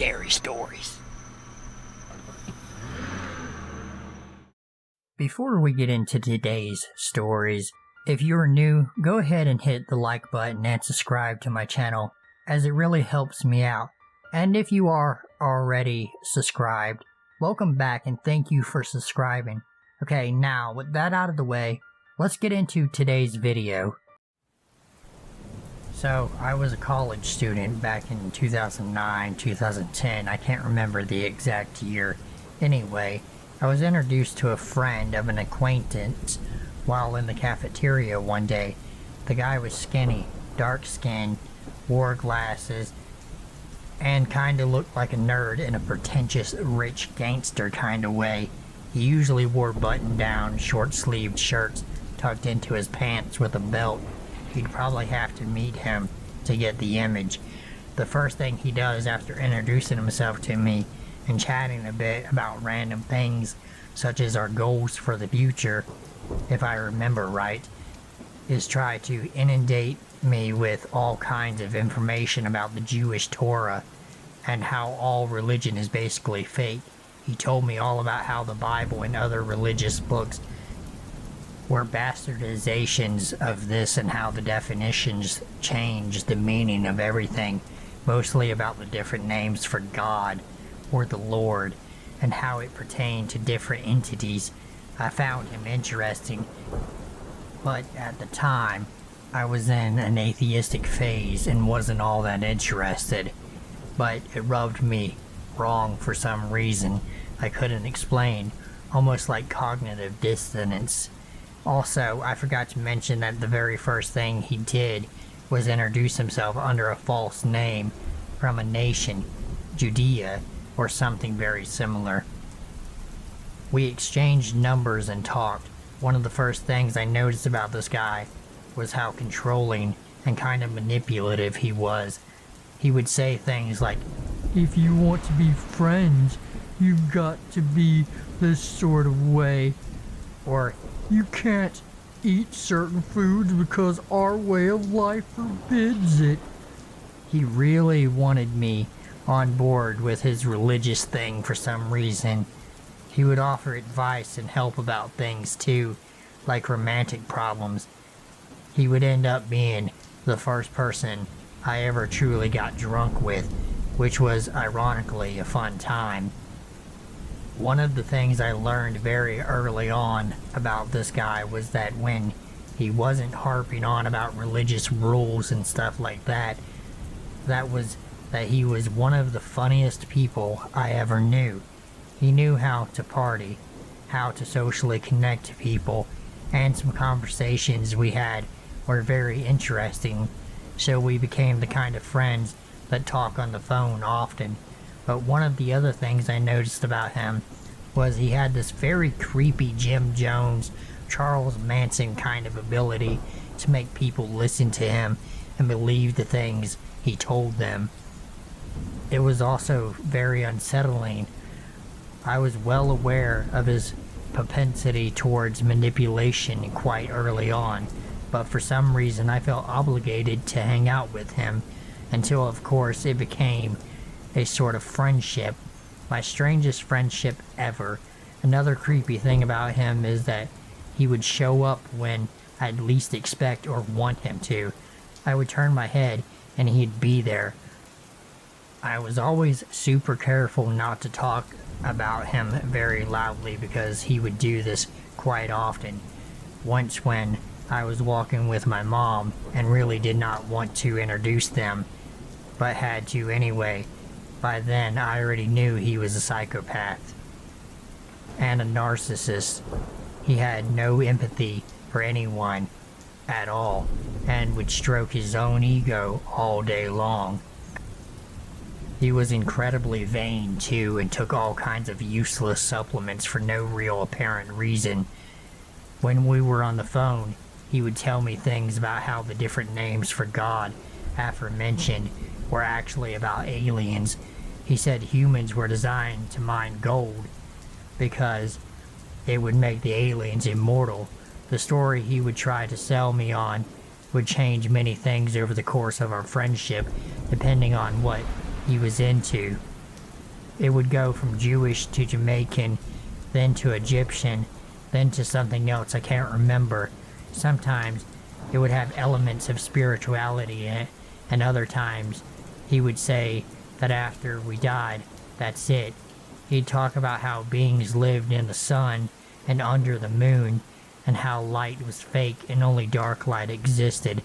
scary stories. Before we get into today's stories, if you're new, go ahead and hit the like button and subscribe to my channel, as it really helps me out. And if you are already subscribed, welcome back and thank you for subscribing. Okay, now with that out of the way, let's get into today's video. So, I was a college student back in 2009, 2010, I can't remember the exact year. Anyway, I was introduced to a friend of an acquaintance while in the cafeteria one day. The guy was skinny, dark skinned, wore glasses, and kinda looked like a nerd in a pretentious, rich gangster kinda way. He usually wore button-down, short-sleeved shirts tucked into his pants with a belt. You'd probably have to meet him to get the image. The first thing he does after introducing himself to me and chatting a bit about random things such as our goals for the future, if I remember right, is try to inundate me with all kinds of information about the Jewish Torah and how all religion is basically fake. He told me all about how the Bible and other religious books were bastardizations of this and how the definitions changed the meaning of everything, mostly about the different names for God or the Lord and how it pertained to different entities. I found him interesting, but at the time I was in an atheistic phase and wasn't all that interested, but it rubbed me wrong for some reason I couldn't explain, almost like cognitive dissonance. Also, I forgot to mention that the very first thing he did was introduce himself under a false name from a nation, Judea, or something very similar. We exchanged numbers and talked. One of the first things I noticed about this guy was how controlling and kind of manipulative he was. He would say things like, "If you want to be friends, you've got to be this sort of way," or "You can't eat certain foods because our way of life forbids it." He really wanted me on board with his religious thing for some reason. He would offer advice and help about things too, like romantic problems. He would end up being the first person I ever truly got drunk with, which was ironically a fun time. One of the things I learned very early on about this guy was that when he wasn't harping on about religious rules and stuff like that, that he was one of the funniest people I ever knew. He knew how to party, how to socially connect to people, and some conversations we had were very interesting, so we became the kind of friends that talk on the phone often. But one of the other things I noticed about him was he had this very creepy Jim Jones, Charles Manson kind of ability to make people listen to him and believe the things he told them. It was also very unsettling. I was well aware of his propensity towards manipulation quite early on, but for some reason I felt obligated to hang out with him until, of course, it became a sort of friendship. My strangest friendship ever. Another creepy thing about him is that he would show up when I'd least expect or want him to. I would turn my head and he'd be there. I was always super careful not to talk about him very loudly because he would do this quite often. Once when I was walking with my mom and really did not want to introduce them, but had to anyway. By then, I already knew he was a psychopath and a narcissist. He had no empathy for anyone at all and would stroke his own ego all day long. He was incredibly vain too and took all kinds of useless supplements for no real apparent reason. When we were on the phone, he would tell me things about how the different names for God aforementioned were actually about aliens. He said humans were designed to mine gold because it would make the aliens immortal. The story he would try to sell me on would change many things over the course of our friendship, depending on what he was into. it would go from Jewish to Jamaican, then to Egyptian, then to something else I can't remember. Sometimes it would have elements of spirituality in it, and other times he would say that after we died, that's it. He'd talk about how beings lived in the sun and under the moon, and how light was fake and only dark light existed.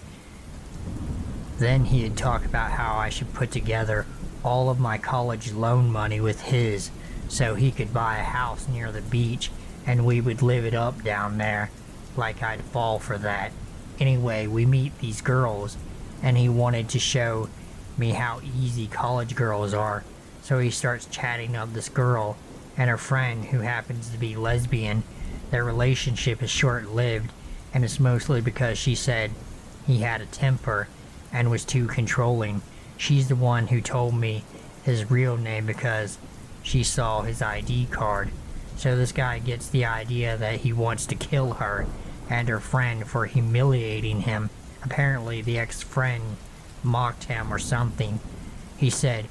Then he'd talk about how I should put together all of my college loan money with his, so he could buy a house near the beach, and we would live it up down there, like I'd fall for that. Anyway, we meet these girls, and he wanted to show me how easy college girls are, so he starts chatting up this girl and her friend who happens to be lesbian. Their relationship is short-lived, and it's mostly because she said he had a temper and was too controlling. She's the one who told me his real name because she saw his ID card. So this guy gets the idea that he wants to kill her and her friend for humiliating him. Apparently the ex-friend mocked him or something. He said,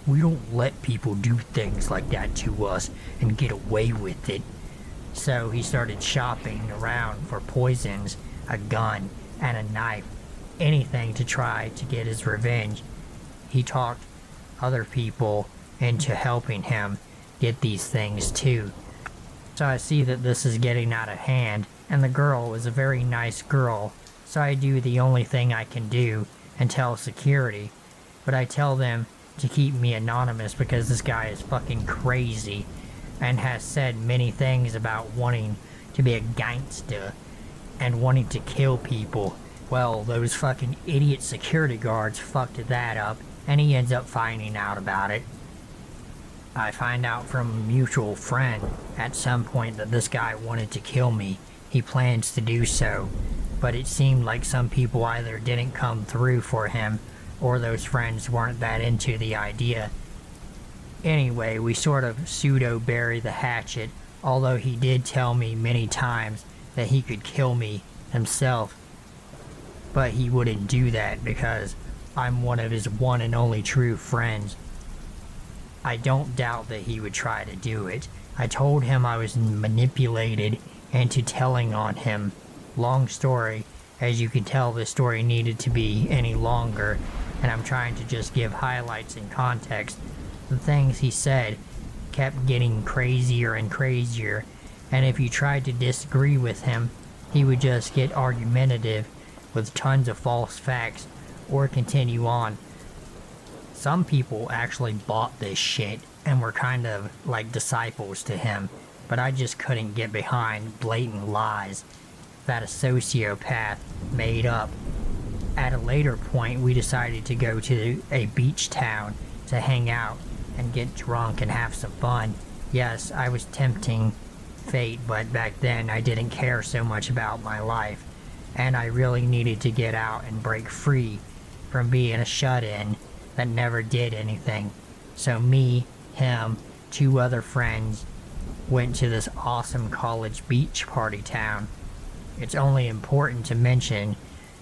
"We don't let people do things like that to us and get away with it." So he started shopping around for poisons, a gun, and a knife, anything to try to get his revenge. He talked other people into helping him get these things too. So I see that this is getting out of hand, and the girl is a very nice girl, so I do the only thing I can do and tell security. But I tell them to keep me anonymous because this guy is fucking crazy and has said many things about wanting to be a gangster and wanting to kill people. Well, those fucking idiot security guards fucked that up, and he ends up finding out about it. I find out from a mutual friend at some point that this guy wanted to kill me. He plans to do so, but it seemed like some people either didn't come through for him or those friends weren't that into the idea. Anyway, we sort of pseudo-bury the hatchet, although he did tell me many times that he could kill me himself. But he wouldn't do that because I'm one of his one and only true friends. I don't doubt that he would try to do it. I told him I was manipulated into telling on him. Long story. As you can tell, this story needed to be any longer, and I'm trying to just give highlights and context. The things he said kept getting crazier and crazier, and if you tried to disagree with him, he would just get argumentative with tons of false facts or continue on. Some people actually bought this shit and were kind of like disciples to him, but I just couldn't get behind blatant lies that a sociopath made up. At a later point, we decided to go to a beach town to hang out and get drunk and have some fun. Yes, I was tempting fate, but back then I didn't care so much about my life, and I really needed to get out and break free from being a shut-in that never did anything. So me, him, two other friends went to this awesome college beach party town. It's only important to mention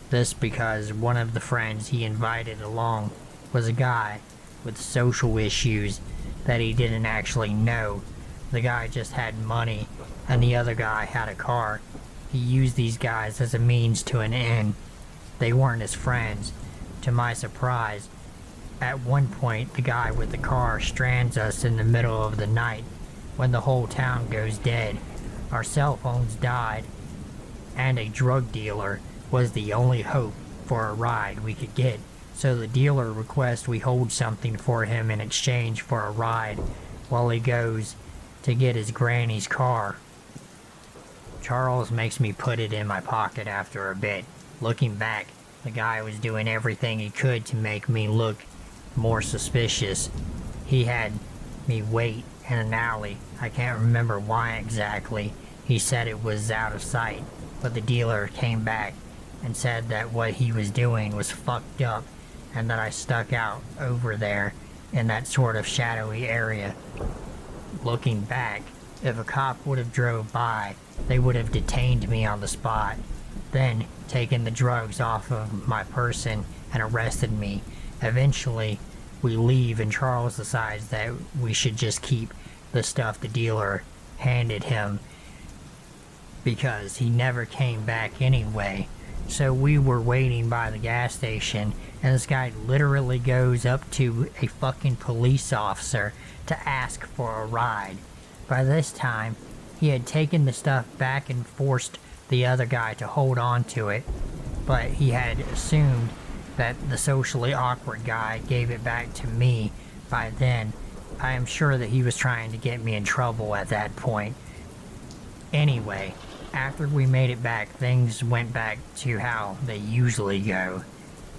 this because one of the friends he invited along was a guy with social issues that he didn't actually know. The guy just had money, and the other guy had a car. He used these guys as a means to an end. They weren't his friends. To my surprise, at one point the guy with the car strands us in the middle of the night when the whole town goes dead. Our cell phones died, and a drug dealer was the only hope for a ride we could get. So the dealer requests we hold something for him in exchange for a ride while he goes to get his granny's car. Charles makes me put it in my pocket after a bit. Looking back, the guy was doing everything he could to make me look more suspicious. He had me wait in an alley. I can't remember why exactly. He said it was out of sight, but the dealer came back and said that what he was doing was fucked up and that I stuck out over there in that sort of shadowy area. Looking back, if a cop would have drove by, they would have detained me on the spot, then taken the drugs off of my person and arrested me. Eventually, we leave and Charles decides that we should just keep the stuff the dealer handed him because he never came back anyway. So we were waiting by the gas station, and this guy literally goes up to a fucking police officer to ask for a ride. By this time, he had taken the stuff back and forced the other guy to hold on to it, but he had assumed that the socially awkward guy gave it back to me by then. I am sure that he was trying to get me in trouble at that point. Anyway, after we made it back, things went back to how they usually go.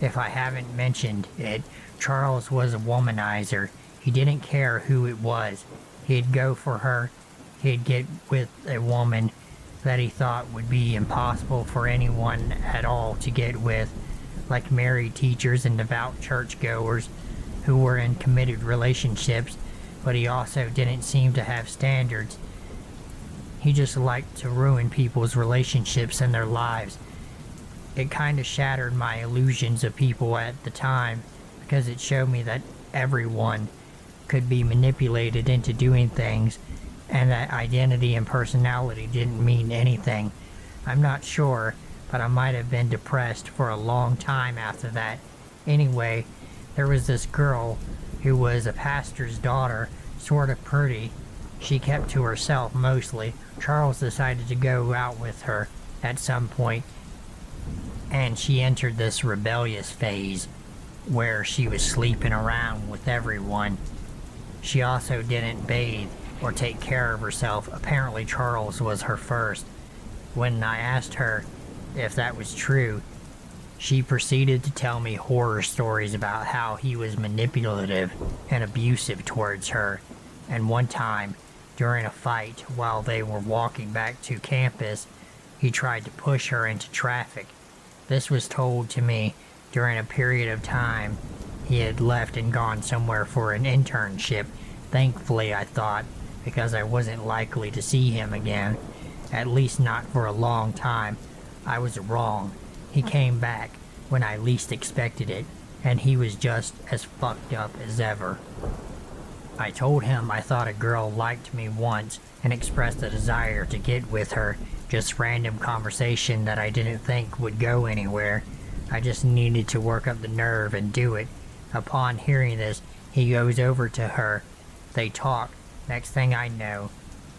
If I haven't mentioned it, Charles was a womanizer. He didn't care who it was. He'd go for her. He'd get with a woman that he thought would be impossible for anyone at all to get with, like married teachers and devout churchgoers who were in committed relationships, but he also didn't seem to have standards. He just liked to ruin people's relationships and their lives. It kind of shattered my illusions of people at the time, because it showed me that everyone could be manipulated into doing things, and that identity and personality didn't mean anything. I'm not sure, but I might have been depressed for a long time after that. Anyway, there was this girl who was a pastor's daughter, sort of pretty. She kept to herself mostly. Charles decided to go out with her at some point, and she entered this rebellious phase where she was sleeping around with everyone. She also didn't bathe or take care of herself. Apparently Charles was her first. When I asked her if that was true, she proceeded to tell me horror stories about how he was manipulative and abusive towards her. And one time, during a fight while they were walking back to campus, he tried to push her into traffic. This was told to me during a period of time he had left and gone somewhere for an internship. Thankfully, I thought, because I wasn't likely to see him again, at least not for a long time. I was wrong. He came back when I least expected it, and he was just as fucked up as ever. I told him I thought a girl liked me once and expressed a desire to get with her. Just random conversation that I didn't think would go anywhere. I just needed to work up the nerve and do it. Upon hearing this, he goes over to her. They talk. Next thing I know,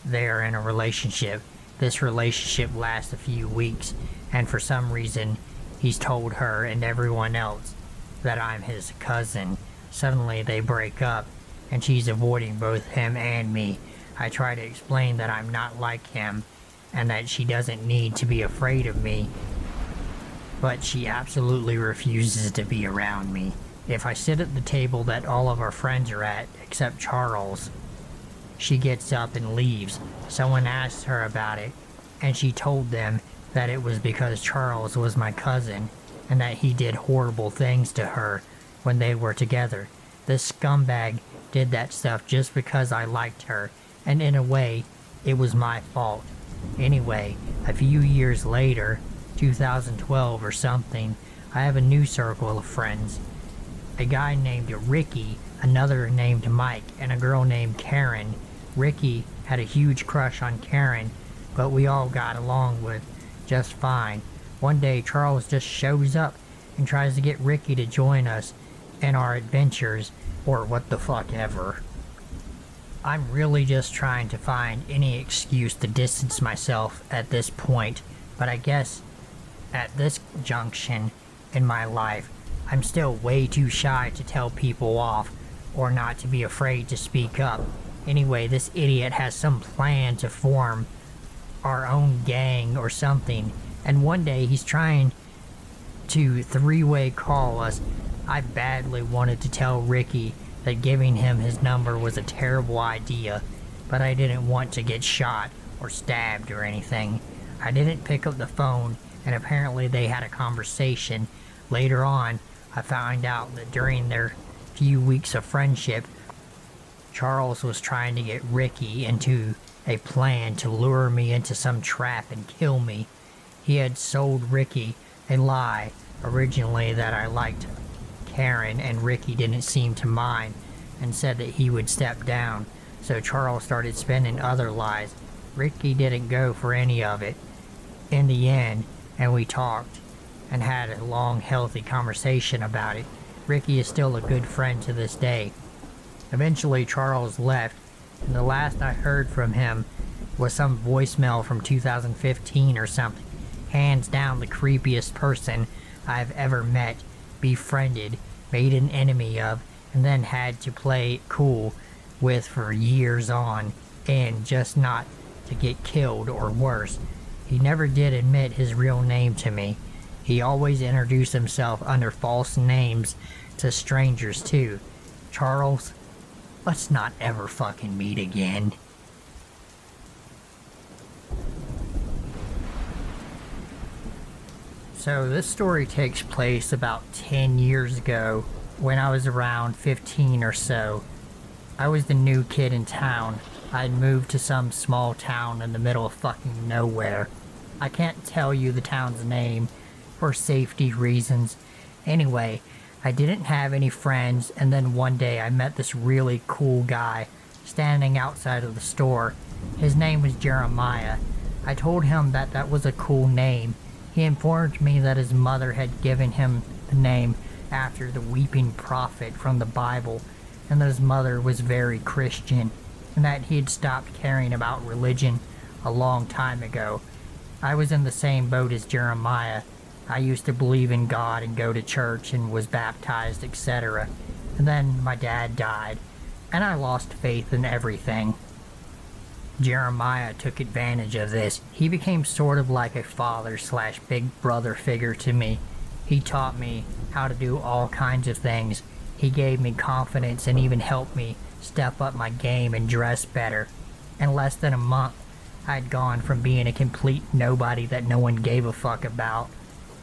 they are in a relationship. This relationship lasts a few weeks, and for some reason, he's told her and everyone else that I'm his cousin. Suddenly they break up, and she's avoiding both him and me. I try to explain that I'm not like him, and that she doesn't need to be afraid of me, but she absolutely refuses to be around me. If I sit at the table that all of our friends are at, except Charles, she gets up and leaves. Someone asks her about it, and she told them that it was because Charles was my cousin, and that he did horrible things to her when they were together. This scumbag did that stuff just because I liked her, and in a way, it was my fault. Anyway, a few years later, 2012 or something, I have a new circle of friends. A guy named Ricky, another named Mike, and a girl named Karen. Ricky had a huge crush on Karen, but we all got along with just fine. One day, Charles just shows up and tries to get Ricky to join us in our adventures, or what the fuck ever. I'm really just trying to find any excuse to distance myself at this point, but I guess at this junction in my life, I'm still way too shy to tell people off, or not to be afraid to speak up. Anyway, this idiot has some plan to form our own gang or something, and one day he's trying to three-way call us. I badly wanted to tell Ricky that giving him his number was a terrible idea, but I didn't want to get shot or stabbed or anything. I didn't pick up the phone, and apparently they had a conversation. Later on, I found out that during their few weeks of friendship, Charles was trying to get Ricky into a plan to lure me into some trap and kill me. He had sold Ricky a lie originally that I liked Karen, and Ricky didn't seem to mind and said that he would step down, so Charles started spinning other lies. Ricky didn't go for any of it in the end, and we talked and had a long, healthy conversation about it. Ricky is still a good friend to this day. Eventually, Charles left, and the last I heard from him was some voicemail from 2015 or something. Hands down the creepiest person I've ever met, befriended, made an enemy of, and then had to play cool with for years on, and just not to get killed or worse. He never did admit his real name to me. He always introduced himself under false names to strangers too. Charles, let's not ever fucking meet again. So this story takes place about 10 years ago when I was around 15 or so. I was the new kid in town. I'd moved to some small town in the middle of fucking nowhere. I can't tell you the town's name for safety reasons. Anyway, I didn't have any friends, and then one day I met this really cool guy standing outside of the store. His name was Jeremiah. I told him that that was a cool name. He informed me that his mother had given him the name after the weeping prophet from the Bible, and that his mother was very Christian, and that he had stopped caring about religion a long time ago. I was in the same boat as Jeremiah. I used to believe in God and go to church and was baptized, etc. And then my dad died, and I lost faith in everything. Jeremiah took advantage of this. He became sort of like a father/big brother figure to me. He taught me how to do all kinds of things. He gave me confidence and even helped me step up my game and dress better. In less than a month, I'd gone from being a complete nobody that no one gave a fuck about,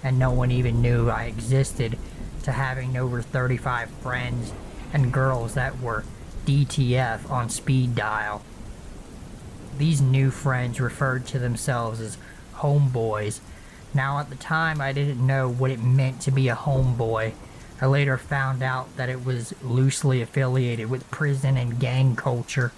and no one even knew I existed, to having over 35 friends and girls that were DTF on speed dial. These new friends referred to themselves as homeboys. Now at the time I didn't know what it meant to be a homeboy. I later found out that it was loosely affiliated with prison and gang culture.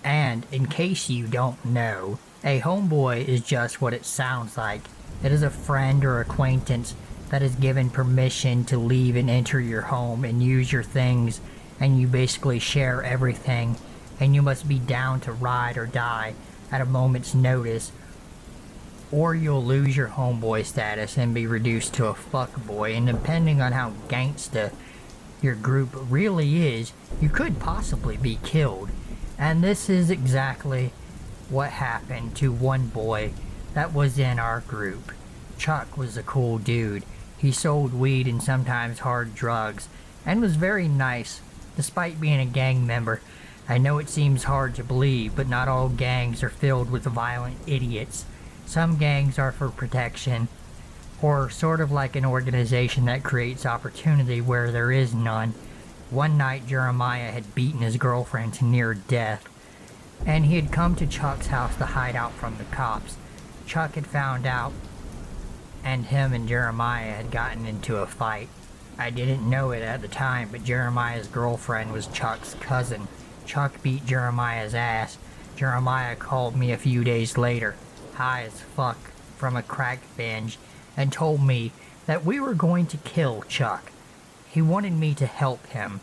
And in case you don't know, a homeboy is just what it sounds like. It is a friend or acquaintance that is given permission to leave and enter your home and use your things, and you basically share everything, and you must be down to ride or die at a moment's notice, or you'll lose your homeboy status and be reduced to a fuckboy, and depending on how gangsta your group really is, you could possibly be killed. And this is exactly what happened to one boy that was in our group. Chuck was a cool dude. He sold weed and sometimes hard drugs, and was very nice, despite being a gang member. I know it seems hard to believe, but not all gangs are filled with violent idiots. Some gangs are for protection, or sort of like an organization that creates opportunity where there is none. One night Jeremiah had beaten his girlfriend to near death, and he had come to Chuck's house to hide out from the cops. Chuck had found out, and him and Jeremiah had gotten into a fight. I didn't know it at the time, but Jeremiah's girlfriend was Chuck's cousin. Chuck beat Jeremiah's ass. Jeremiah called me a few days later, high as fuck from a crack binge, and told me that we were going to kill Chuck. He wanted me to help him,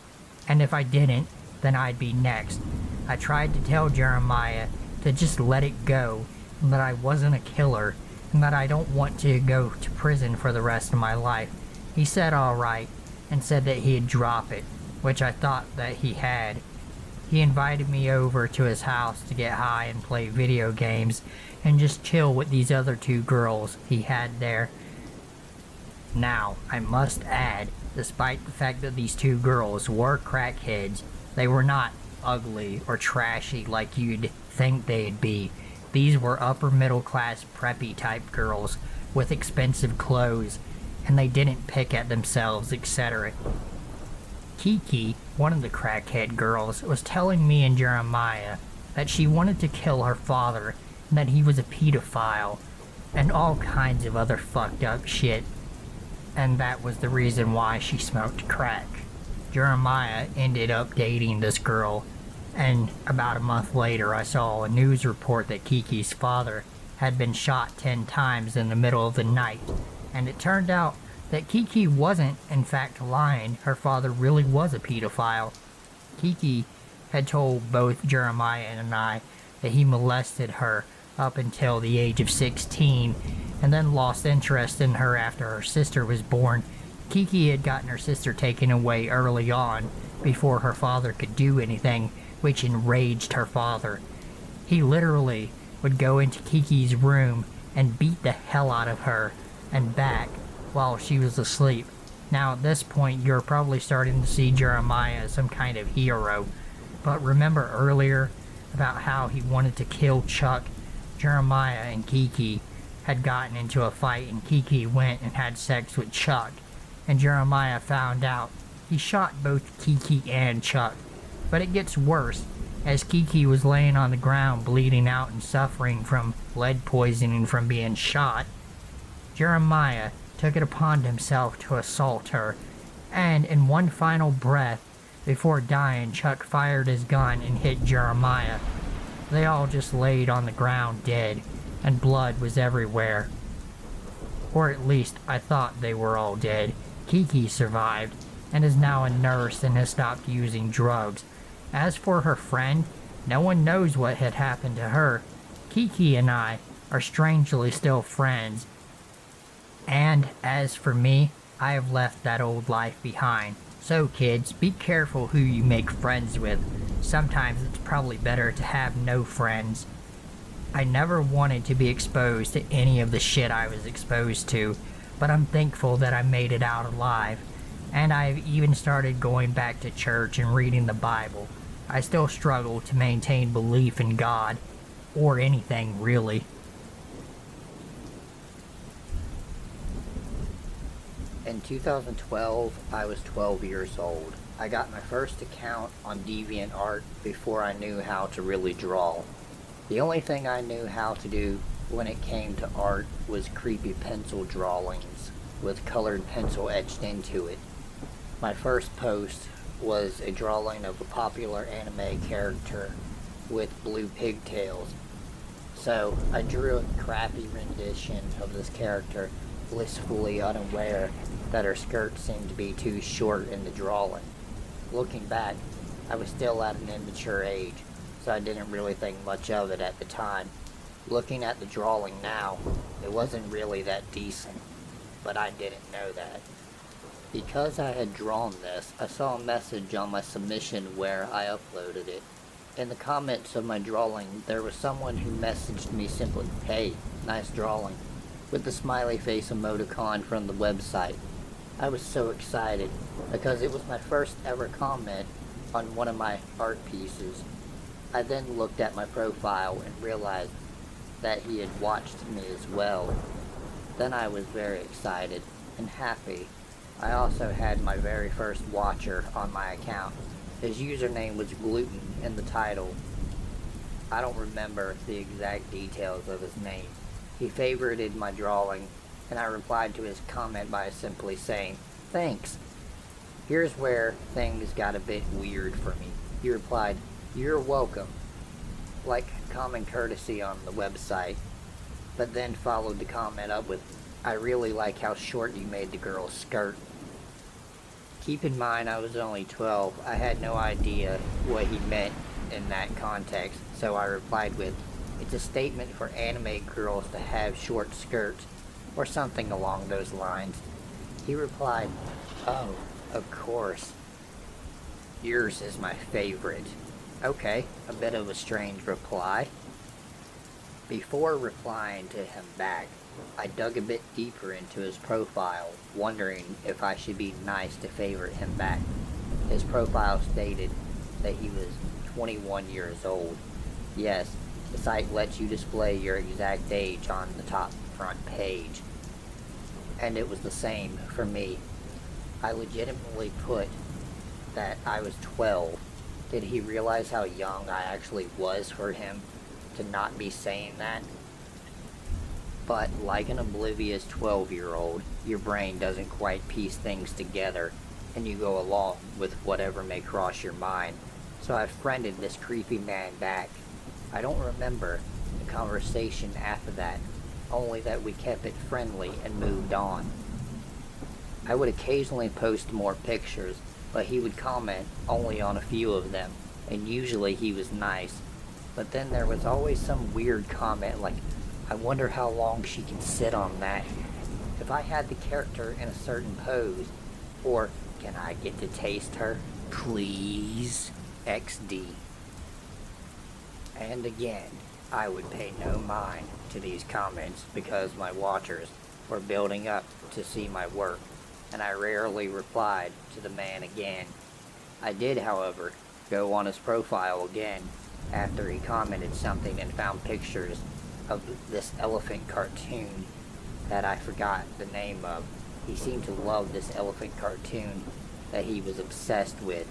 and if I didn't, then I'd be next. I tried to tell Jeremiah to just let it go, and that I wasn't a killer, and that I don't want to go to prison for the rest of my life. He said alright, and said that he'd drop it, which I thought that he had. He invited me over to his house to get high and play video games, and just chill with these other two girls he had there. Now, I must add, despite the fact that these two girls were crackheads, they were not ugly or trashy like you'd think they'd be. These were upper middle class preppy type girls with expensive clothes, and they didn't pick at themselves, etc. Kiki, one of the crackhead girls, was telling me and Jeremiah that she wanted to kill her father, and that he was a pedophile, and all kinds of other fucked up shit. and that was the reason why she smoked crack. Jeremiah ended up dating this girl, and about a month later I saw a news report that Kiki's father had been shot 10 times in the middle of the night, and it turned out that Kiki wasn't in fact lying. Her father really was a pedophile. Kiki had told both Jeremiah and I that he molested her up until the age of 16 and then lost interest in her after her sister was born. Kiki had gotten her sister taken away early on before her father could do anything, which enraged her father. He literally would go into Kiki's room and beat the hell out of her and back while she was asleep. Now at this point you're probably starting to see Jeremiah as some kind of hero, but remember earlier about how he wanted to kill Chuck? Jeremiah and Kiki had gotten into a fight and Kiki went and had sex with Chuck, and Jeremiah found out. He shot both Kiki and Chuck. But it gets worse. As Kiki was laying on the ground bleeding out and suffering from lead poisoning from being shot, Jeremiah took it upon himself to assault her, and in one final breath before dying, Chuck fired his gun and hit Jeremiah. They all just laid on the ground dead, and blood was everywhere. Or at least I thought they were all dead. Kiki survived, and is now a nurse and has stopped using drugs. As for her friend, no one knows what had happened to her. Kiki and I are strangely still friends. And as for me, I have left that old life behind. So kids, be careful who you make friends with. Sometimes it's probably better to have no friends. I never wanted to be exposed to any of the shit I was exposed to, but I'm thankful that I made it out alive. And I've even started going back to church and reading the Bible. I still struggle to maintain belief in God, or anything really. In 2012, I was 12 years old. I got my first account on DeviantArt before I knew how to really draw. The only thing I knew how to do when it came to art was creepy pencil drawings with colored pencil etched into it. My first post was a drawing of a popular anime character with blue pigtails. So I drew a crappy rendition of this character, blissfully unaware that her skirt seemed to be too short in the drawing. Looking back, I was still at an immature age, so I didn't really think much of it at the time. Looking at the drawing now, it wasn't really that decent, but I didn't know that. Because I had drawn this, I saw a message on my submission where I uploaded it. In the comments of my drawing, there was someone who messaged me simply, "Hey, nice drawing," with the smiley face emoticon from the website. I was so excited, because it was my first ever comment on one of my art pieces. I then looked at my profile and realized that he had watched me as well. Then I was very excited and happy. I also had my very first watcher on my account. His username was Gluten in the title. I don't remember the exact details of his name. He favorited my drawing, and I replied to his comment by simply saying, "Thanks." Here's where things got a bit weird for me. He replied, "You're welcome," like common courtesy on the website, but then followed the comment up with, "I really like how short you made the girl's skirt." Keep in mind I was only 12. I had no idea what he meant in that context, so I replied with, "It's a statement for anime girls to have short skirts," or something along those lines. He replied, "Oh, of course. Yours is my favorite." Okay, a bit of a strange reply. Before replying to him back, I dug a bit deeper into his profile, wondering if I should be nice to favorite him back. His profile stated that he was 21 years old. Yes, the site lets you display your exact age on the top front page. And it was the same for me. I legitimately put that I was 12. Did he realize how young I actually was for him to not be saying that? But like an oblivious 12-year-old, your brain doesn't quite piece things together, and you go along with whatever may cross your mind. So I friended this creepy man back. I don't remember the conversation after that, only that we kept it friendly and moved on. I would occasionally post more pictures, but he would comment only on a few of them, and usually he was nice. But then there was always some weird comment like, I wonder how long she can sit on that. If I had the character in a certain pose, or can I get to taste her? Please? XD. And again, I would pay no mind to these comments because my watchers were building up to see my work, and I rarely replied to the man again. I did, however, go on his profile again after he commented something and found pictures of this elephant cartoon that I forgot the name of. He seemed to love this elephant cartoon that he was obsessed with.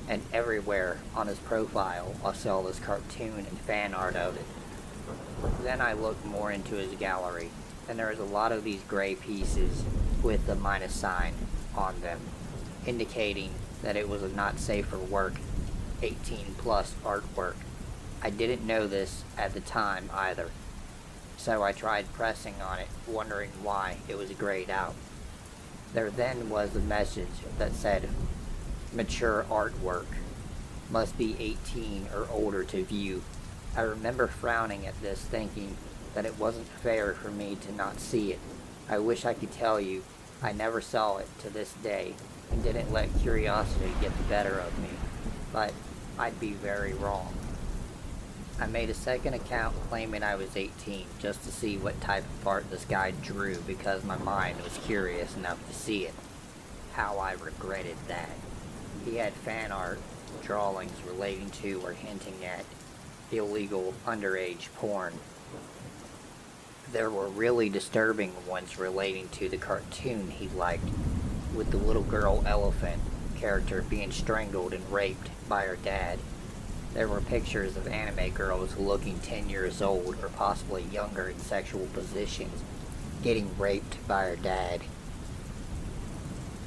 And everywhere on his profile I saw this cartoon and fan art of it. Then I looked more into his gallery, and there was a lot of these gray pieces with the minus sign on them, indicating that it was a not safe for work, 18 plus artwork. I didn't know this at the time either, so I tried pressing on it, wondering why it was grayed out. There then was a message that said, mature artwork, must be 18 or older to view. I remember frowning at this, thinking that it wasn't fair for me to not see it. I wish I could tell you I never saw it to this day and didn't let curiosity get the better of me, but I'd be very wrong. I made a second account claiming I was 18 just to see what type of art this guy drew because my mind was curious enough to see it. How I regretted that. He had fan art drawings relating to or hinting at illegal underage porn. There were really disturbing ones relating to the cartoon he liked, with the little girl elephant character being strangled and raped by her dad. There were pictures of anime girls looking 10 years old or possibly younger in sexual positions, getting raped by her dad.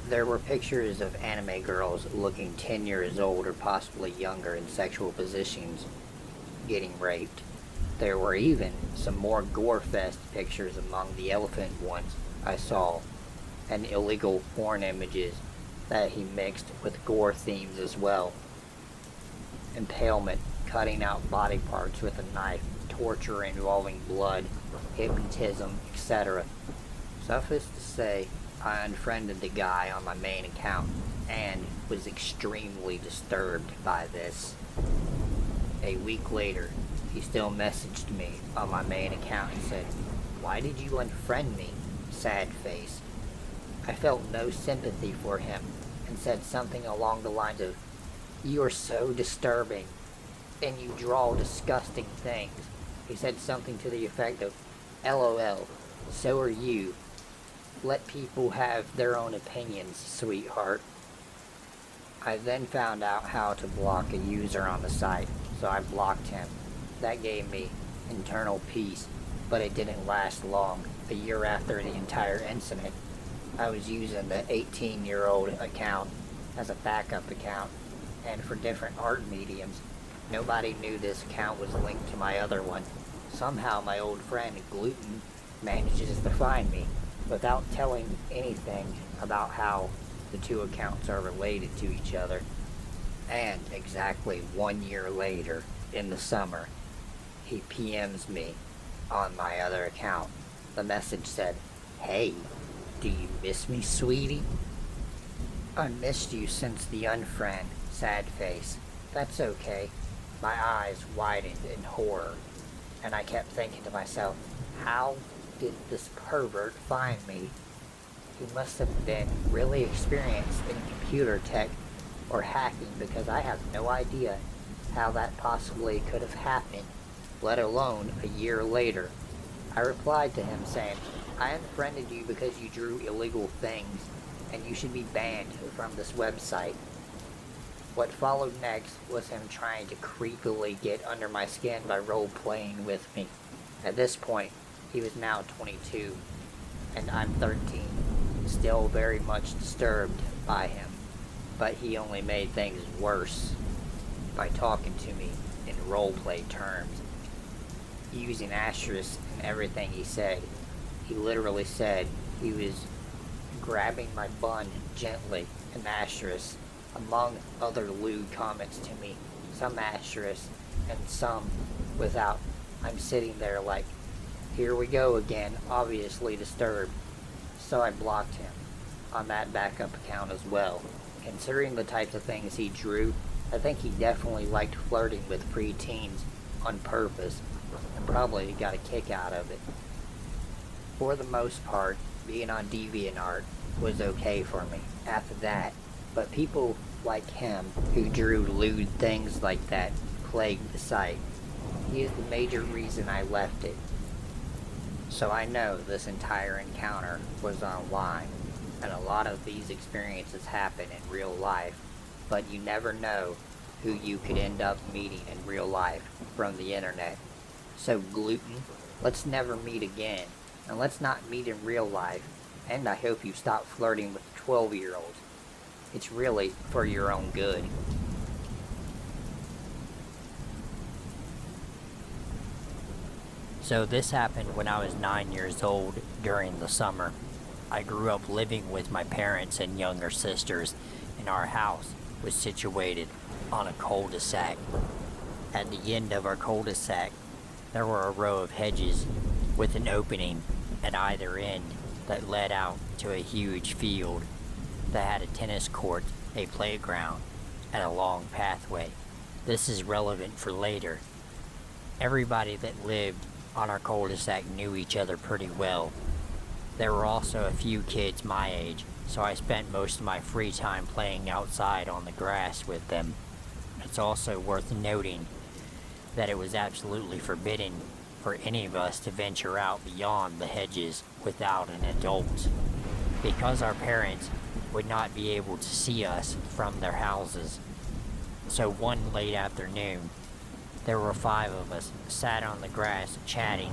There were pictures of anime girls looking 10 years old or possibly younger in sexual positions, getting raped. There were even some more gore-fest pictures among the elephant ones I saw, and illegal porn images that he mixed with gore themes as well. Impalement, cutting out body parts with a knife, torture involving blood, hypnotism, etc. Suffice to say, I unfriended the guy on my main account and was extremely disturbed by this. A week later, he still messaged me on my main account and said, "Why did you unfriend me? Sad face." I felt no sympathy for him and said something along the lines of, "You are so disturbing, and you draw disgusting things." He said something to the effect of, "LOL, so are you. Let people have their own opinions, sweetheart." I then found out how to block a user on the site, so I blocked him. That gave me internal peace, but it didn't last long. A year after the entire incident, I was using the 18-year-old account as a backup account, and for different art mediums. Nobody knew this account was linked to my other one. Somehow my old friend Gluten manages to find me, without telling anything about how the two accounts are related to each other. And exactly 1 year later, in the summer, he PMs me on my other account. The message said, "Hey, do you miss me, sweetie? I missed you since the unfriend, sad face." That's okay. My eyes widened in horror, and I kept thinking to myself, how did this pervert find me? He must have been really experienced in computer tech or hacking, because I have no idea how that possibly could have happened, let alone a year later. I replied to him saying, "I unfriended you because you drew illegal things, and you should be banned from this website." What followed next was him trying to creepily get under my skin by role-playing with me. At this point, He was now 22, and I'm 13, still very much disturbed by him, but he only made things worse by talking to me in roleplay terms, using asterisks in everything he said. He literally said he was grabbing my bun gently, an asterisk, among other lewd comments to me, some asterisks and some without. I'm sitting there like, here we go again, obviously disturbed. So I blocked him on that backup account as well. Considering the types of things he drew, I think he definitely liked flirting with preteens on purpose, and probably got a kick out of it. For the most part, being on DeviantArt was okay for me after that, but people like him who drew lewd things like that plagued the site. He is the major reason I left it. So I know this entire encounter was online, and a lot of these experiences happen in real life, but you never know who you could end up meeting in real life from the internet. So gluten, let's never meet again, and let's not meet in real life, and I hope you stop flirting with 12-year-olds. It's really for your own good. So this happened when I was 9 years old during the summer. I grew up living with my parents and younger sisters, and our house was situated on a cul-de-sac. At the end of our cul-de-sac, there were a row of hedges with an opening at either end that led out to a huge field that had a tennis court, a playground, and a long pathway. This is relevant for later. Everybody that lived on our cul-de-sac knew each other pretty well. There were also a few kids my age, so I spent most of my free time playing outside on the grass with them. It's also worth noting that it was absolutely forbidden for any of us to venture out beyond the hedges without an adult, because our parents would not be able to see us from their houses. So one late afternoon, there were 5 of us sat on the grass chatting.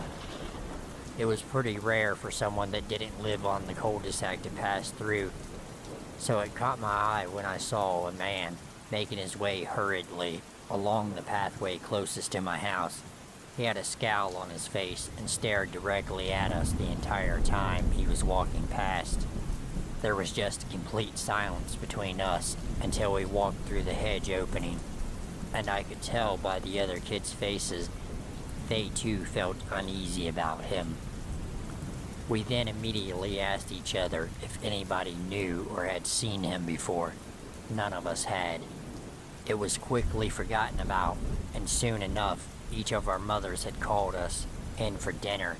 It was pretty rare for someone that didn't live on the cul-de-sac to pass through, so it caught my eye when I saw a man making his way hurriedly along the pathway closest to my house. He had a scowl on his face and stared directly at us the entire time he was walking past. There was just a complete silence between us until we walked through the hedge opening, and I could tell by the other kids' faces they too felt uneasy about him. We then immediately asked each other if anybody knew or had seen him before. None of us had. It was quickly forgotten about, and soon enough, each of our mothers had called us in for dinner.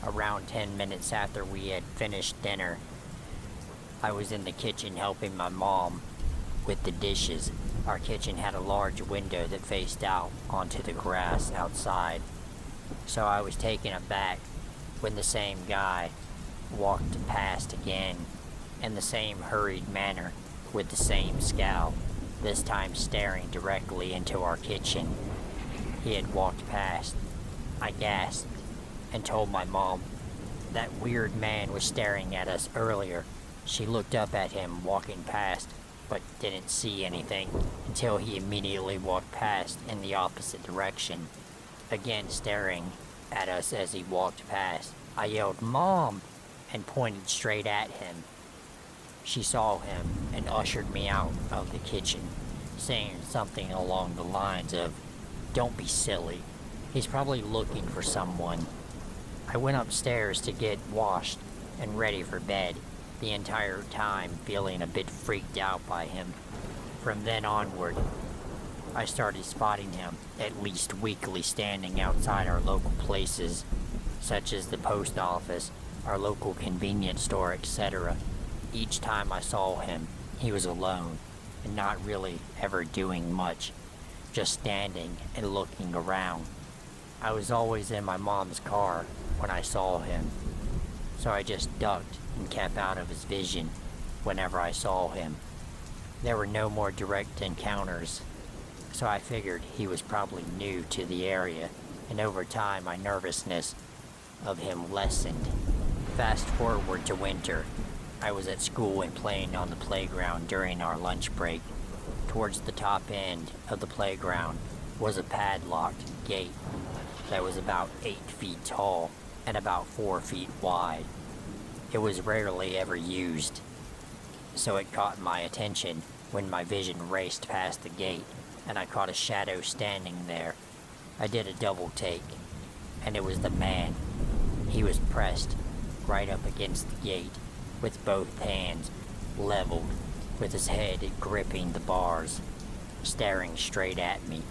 Around 10 minutes after we had finished dinner, I was in the kitchen helping my mom with the dishes. Our kitchen had a large window that faced out onto the grass outside, so I was taken aback when the same guy walked past again, in the same hurried manner, with the same scowl, this time staring directly into our kitchen. He had walked past. I gasped and told my mom that weird man was staring at us earlier. She looked up at him walking past, but didn't see anything until he immediately walked past in the opposite direction, again staring at us as he walked past. I yelled, "Mom!" and pointed straight at him. She saw him and ushered me out of the kitchen, saying something along the lines of, "Don't be silly. He's probably looking for someone." I went upstairs to get washed and ready for bed, the entire time feeling a bit freaked out by him. From then onward, I started spotting him at least weekly standing outside our local places, such as the post office, our local convenience store, etc. Each time I saw him, he was alone and not really ever doing much, just standing and looking around. I was always in my mom's car when I saw him, so I just ducked and kept out of his vision whenever I saw him. There were no more direct encounters, so I figured he was probably new to the area, and over time my nervousness of him lessened. Fast forward to winter. I was at school and playing on the playground during our lunch break. Towards the top end of the playground was a padlocked gate that was about 8 feet tall and about 4 feet wide. It was rarely ever used, so it caught my attention when my vision raced past the gate and I caught a shadow standing there. I did a double take, and it was the man. He was pressed right up against the gate with both hands leveled, with his head gripping the bars, staring straight at me.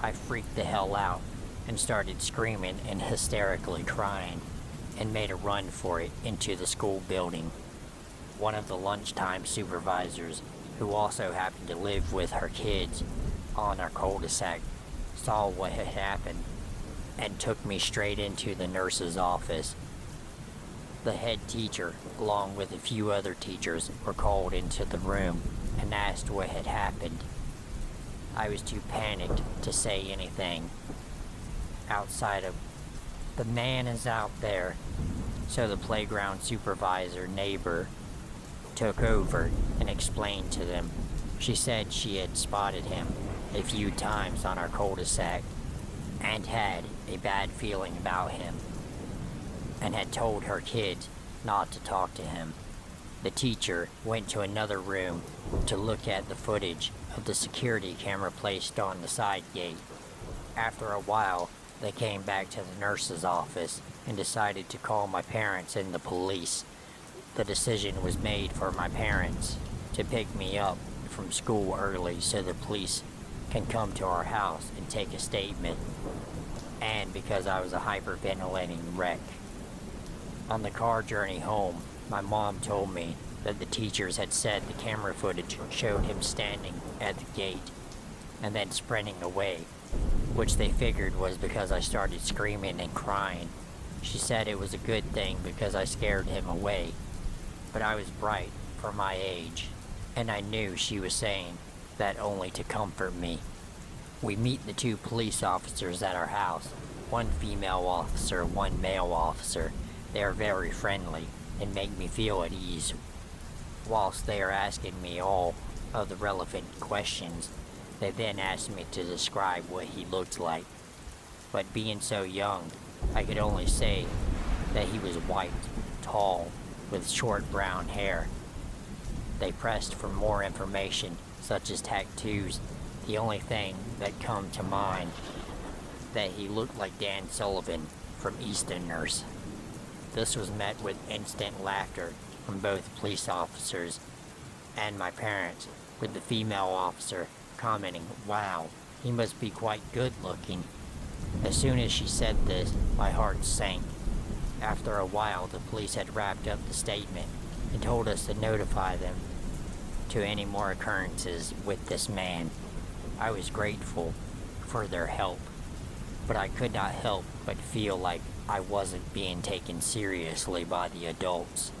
I freaked the hell out and started screaming and hysterically crying and made a run for it into the school building. One of the lunchtime supervisors, who also happened to live with her kids on our cul-de-sac, saw what had happened and took me straight into the nurse's office. The head teacher, along with a few other teachers, were called into the room and asked what had happened. I was too panicked to say anything outside of, "The man is out there." So the playground supervisor neighbor took over and explained to them. She said she had spotted him a few times on our cul-de-sac and had a bad feeling about him, and had told her kids not to talk to him. The teacher went to another room to look at the footage of the security camera placed on the side gate. After a while, they came back to the nurse's office and decided to call my parents and the police. The decision was made for my parents to pick me up from school early so the police can come to our house and take a statement, and because I was a hyperventilating wreck. On the car journey home, my mom told me that the teachers had said the camera footage showed him standing at the gate and then sprinting away, which they figured was because I started screaming and crying. She said it was a good thing because I scared him away, but I was bright for my age, and I knew she was saying that only to comfort me. We meet the 2 police officers at our house, 1 female officer, 1 male officer. They are very friendly and make me feel at ease. Whilst they are asking me all of the relevant questions, they then asked me to describe what he looked like. But being so young, I could only say that he was white, tall, with short brown hair. They pressed for more information, such as tattoos. The only thing that come to mind, that he looked like Dan Sullivan from EastEnders. This was met with instant laughter from both police officers and my parents, with the female officer commenting, "Wow, he must be quite good looking." As soon as she said this, my heart sank. After a while, the police had wrapped up the statement and told us to notify them to any more occurrences with this man. I was grateful for their help, but I could not help but feel like I wasn't being taken seriously by the adults.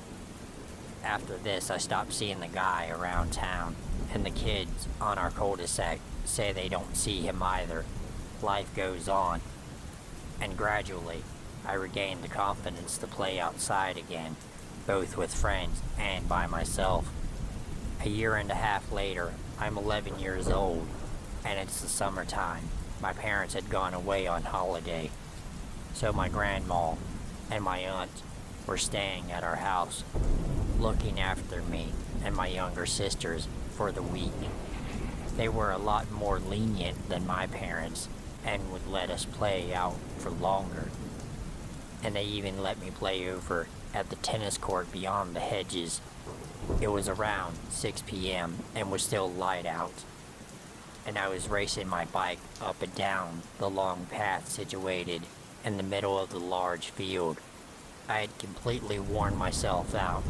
After this, I stopped seeing the guy around town, and the kids on our cul-de-sac say they don't see him either. Life goes on, and gradually, I regained the confidence to play outside again, both with friends and by myself. A year and a half later, I'm 11 years old, and it's the summertime. My parents had gone away on holiday, so my grandma and my aunt were staying at our house, looking after me and my younger sisters for the week. They were a lot more lenient than my parents and would let us play out for longer. And they even let me play over at the tennis court beyond the hedges. It was around 6 p.m. and was still light out, and I was racing my bike up and down the long path situated in the middle of the large field. I had completely worn myself out,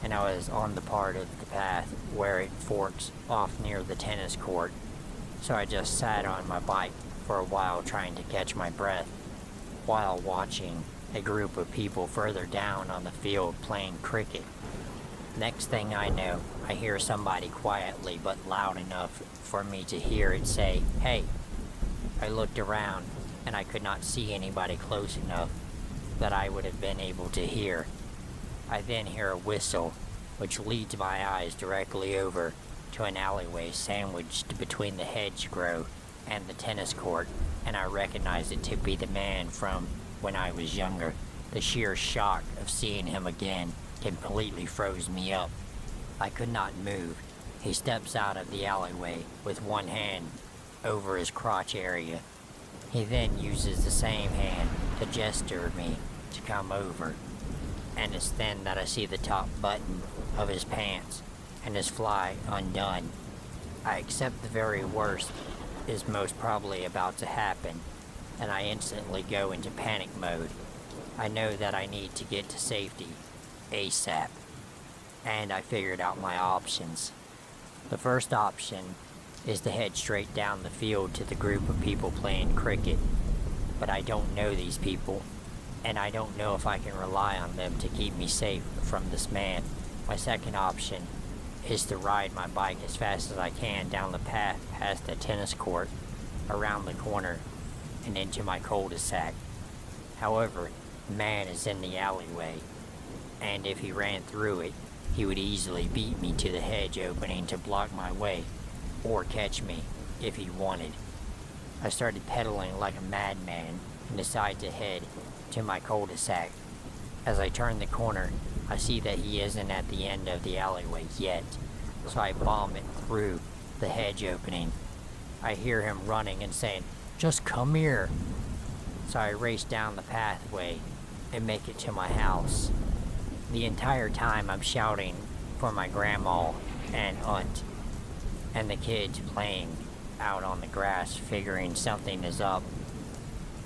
and I was on the part of the path where it forks off near the tennis court, so I just sat on my bike for a while trying to catch my breath, while watching a group of people further down on the field playing cricket. Next thing I know, I hear somebody quietly but loud enough for me to hear it say, "Hey." I looked around, and I could not see anybody close enough, that I would have been able to hear. I then hear a whistle, which leads my eyes directly over to an alleyway sandwiched between the hedgerow and the tennis court, and I recognize it to be the man from when I was younger. The sheer shock of seeing him again completely froze me up. I could not move. He steps out of the alleyway with one hand over his crotch area. He then uses the same hand to gesture me to come over, and it's then that I see the top button of his pants and his fly undone. I accept the very worst is most probably about to happen, and I instantly go into panic mode. I know that I need to get to safety ASAP, and I figured out my options. The first option is to head straight down the field to the group of people playing cricket, but I don't know these people, and I don't know if I can rely on them to keep me safe from this man. My second option is to ride my bike as fast as I can down the path past the tennis court, around the corner, and into my cul-de-sac. However, the man is in the alleyway, and if he ran through it, he would easily beat me to the hedge opening to block my way, or catch me if he wanted. I started pedaling like a madman and decided to head to my cul-de-sac. As I turn the corner, I see that he isn't at the end of the alleyway yet, so I bomb it through the hedge opening. I hear him running and saying, "Just come here." So I race down the pathway and make it to my house. The entire time I'm shouting for my grandma and aunt, and the kids playing out on the grass, figuring something is up,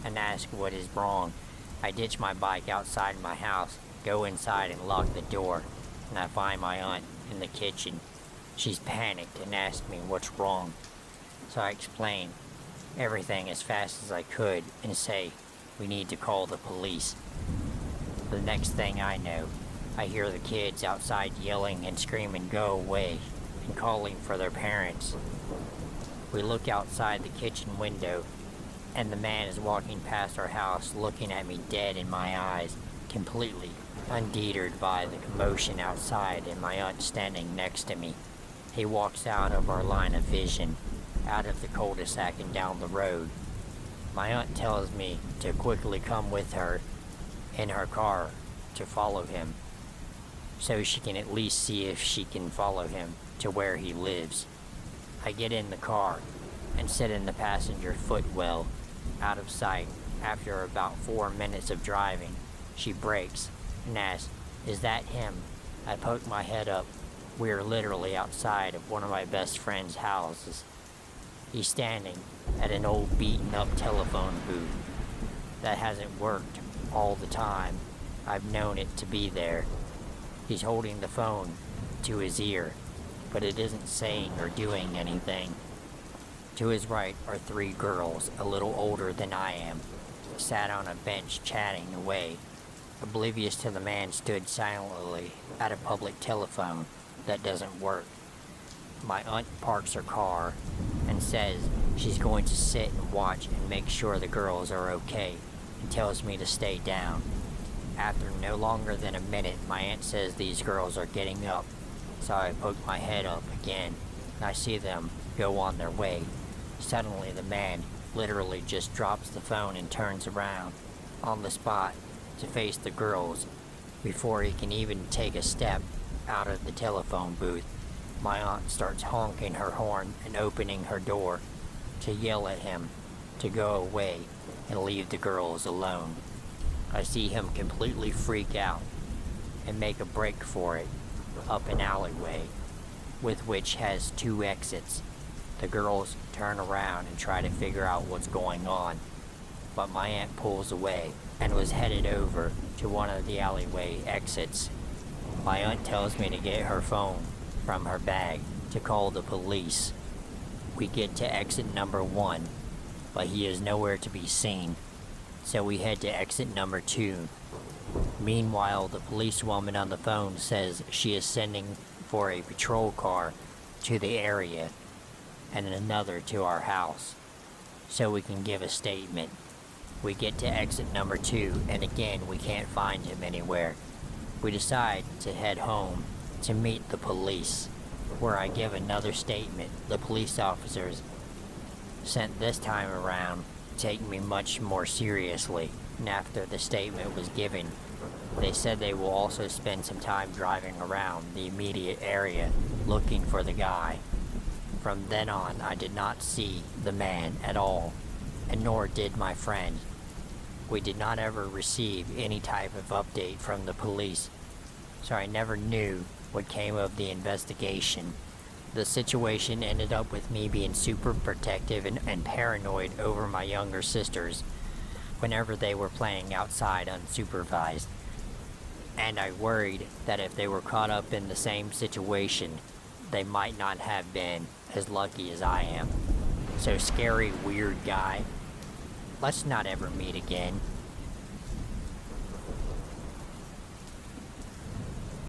and ask what is wrong. I ditch my bike outside my house, go inside and lock the door, and I find my aunt in the kitchen. She's panicked and asks me what's wrong. So I explain everything as fast as I could and say we need to call the police. The next thing I know, I hear the kids outside yelling and screaming, "Go away," and calling for their parents. We look outside the kitchen window, and the man is walking past our house, looking at me dead in my eyes, completely undeterred by the commotion outside and my aunt standing next to me. He walks out of our line of vision, out of the cul-de-sac and down the road. My aunt tells me to quickly come with her in her car to follow him, so she can at least see if she can follow him to where he lives. I get in the car and sit in the passenger footwell, out of sight. After about 4 minutes of driving, she brakes and asks, "Is that him?" I poke my head up. We are literally outside of one of my best friend's houses. He's standing at an old beaten-up telephone booth that hasn't worked all the time I've known it to be there. He's holding the phone to his ear, but it isn't saying or doing anything. To his right are 3 girls, a little older than I am, sat on a bench chatting away. Oblivious to the man stood silently at a public telephone that doesn't work. My aunt parks her car and says she's going to sit and watch and make sure the girls are okay, and tells me to stay down. After no longer than a minute, my aunt says these girls are getting up, so I poke my head up again, and I see them go on their way. Suddenly the man literally just drops the phone and turns around on the spot to face the girls. Before he can even take a step out of the telephone booth, my aunt starts honking her horn and opening her door to yell at him to go away and leave the girls alone. I see him completely freak out and make a break for it up an alleyway, with which has 2 exits. The girls turn around and try to figure out what's going on, but my aunt pulls away and was headed over to one of the alleyway exits. My aunt tells me to get her phone from her bag to call the police. We get to exit number 1, but he is nowhere to be seen, so we head to exit number 2. Meanwhile, the policewoman on the phone says she is sending for a patrol car to the area and another to our house, so we can give a statement. We get to exit number 2, and again we can't find him anywhere. We decide to head home to meet the police, where I give another statement. The police officers sent this time around take me much more seriously, and after the statement was given, they said they will also spend some time driving around the immediate area looking for the guy. From then on, I did not see the man at all, and nor did my friend. We did not ever receive any type of update from the police, so I never knew what came of the investigation. The situation ended up with me being super protective and paranoid over my younger sisters whenever they were playing outside unsupervised. And I worried that if they were caught up in the same situation, they might not have been as lucky as I am. So scary, weird guy, let's not ever meet again.